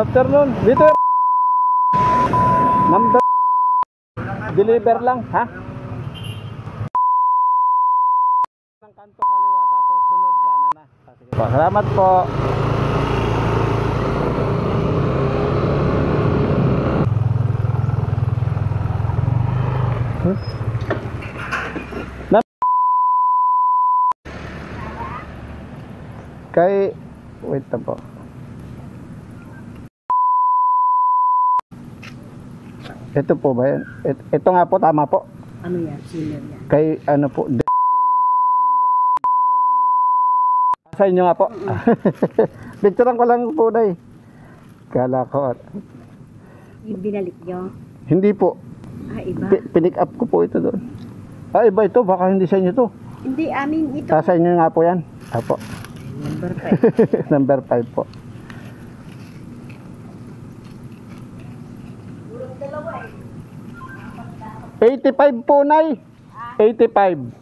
afternoon. Dito number deliver lang, ha? Ng kanto kaliwa tapos sunod kanan na. Sige po. Salamat po. Kay wait na po. Ito po ba yan? Ito nga po, tama po. Ano yan? Senior yan? Kay ano po, sa inyo nga po. Picturean ko lang po, Day. Kala ko. Yung binalik nyo? Hindi po. Ah, iba? Pinick up ko po ito doon. Ah, iba ito. Baka hindi sa inyo to. Hindi, amin ito. Sa inyo nga po yan. Apo. Number 5. Number 5 po. $85 po, Nay. 85.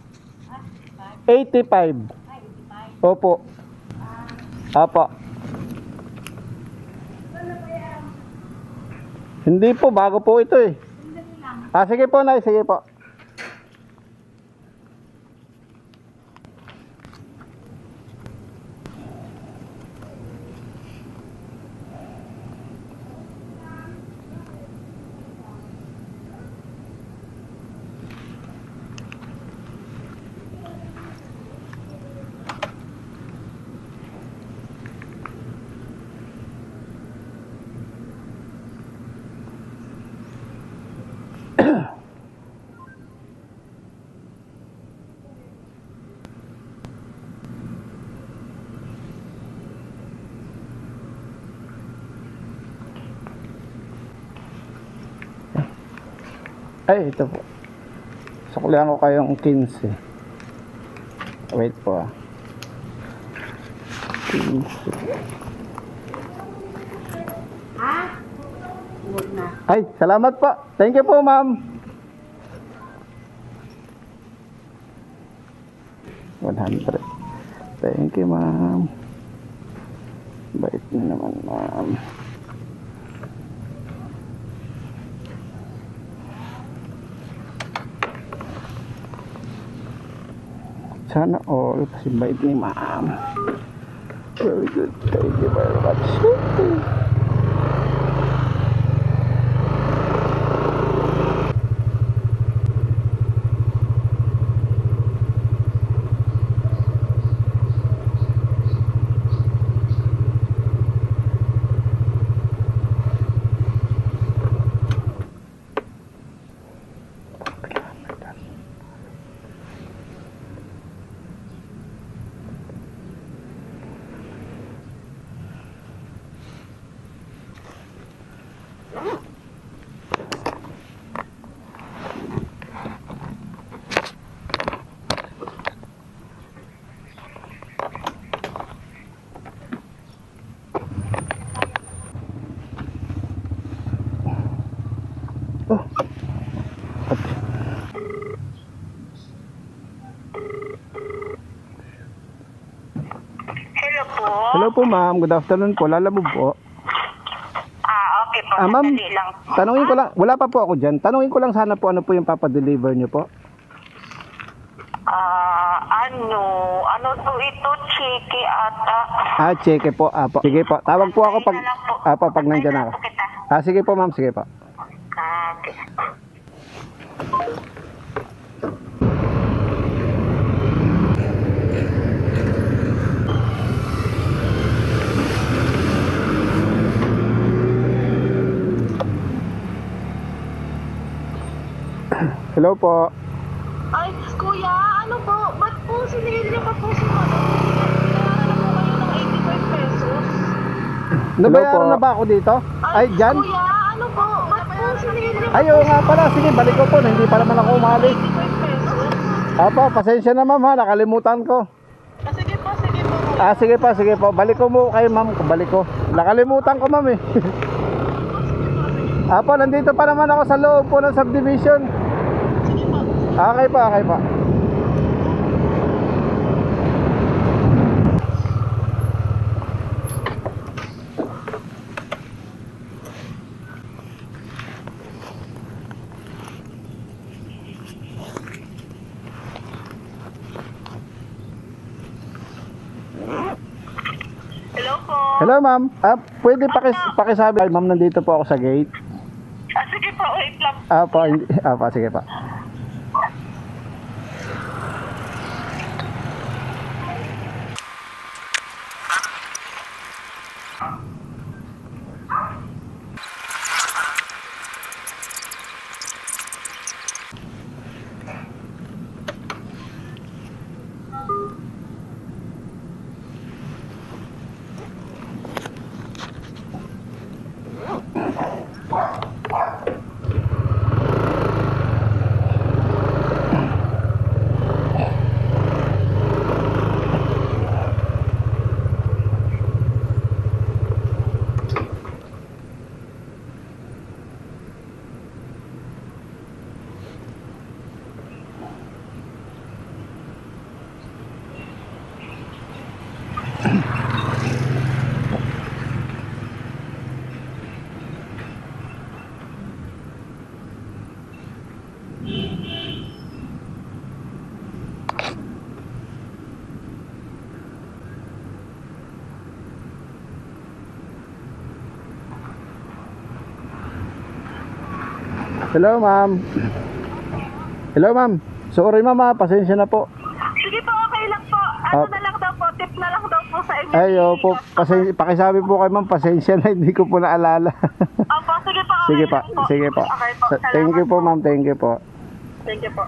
85. Opo. Apo. Hindi po, bago po ito eh. Ah, sige po, Nay. Sige po. Ay, ito po. Suklihan ko kayong 15. Wait po ah. 15. Ha? Huwag na. Ay, salamat po. Thank you po, ma'am. 100. Thank you, ma'am. Bait niyo naman, ma'am. Sana all kasi bait ni ma'am. Very good. Thank you very much. Oh. Hello po. Hello po, ma'am. Good afternoon po. Lalabog po. Okay po. Ma'am, Sandali lang. tanungin ko lang. Wala pa po ako dyan. Tanungin ko lang sana po ano po yung papadeliver nyo po. Ano to ito? Chiki ata. Ah, cheque po. Apo. Sige po. Tawag po ako pag pag nandyan ako. Ah, sige po, ma'am. Sige po. Okay. Hello po. Ay, kuya, ano po? Ba't po sinigil pa po si Mano? Kailangan na po kayo ng 85 pesos. Nabayaran na ba ako dito? Ay, dyan? Kuya, ano po? Ba't po sinigil pa Ay, oo nga pala. Sige, balik ko po. Hindi pa naman ako umalis. 85 pesos? Apo, pasensya na, ma'am, ha. Nakalimutan ko. Sige po, sige po. Ah, sige pa, sige po. Balik ko mo kay ma'am. Balik ko. Nakalimutan ko, ma'am, eh. Apo, nandito pa naman ako sa loob po ng subdivision. Okay pa, okay pa. Hello, ma'am. Pwede pakisabi. Ay, ma'am, nandito po ako sa gate. Sige po, wait lang. Sige pa. Hello, ma'am. Hello, ma'am. Sorry, ma'am. Pasensya na po. Sige po, okay lang po. Ano na lang daw po, tip na lang daw po sa inyo. Ay, opo. Pakisabi po kay ma'am. Pasensya na. Hindi ko po naalala. Opo, sige po. Okay Sige pa. lang po. Sige po. Okay po. Thank you po, ma'am. Thank you po. Thank you po.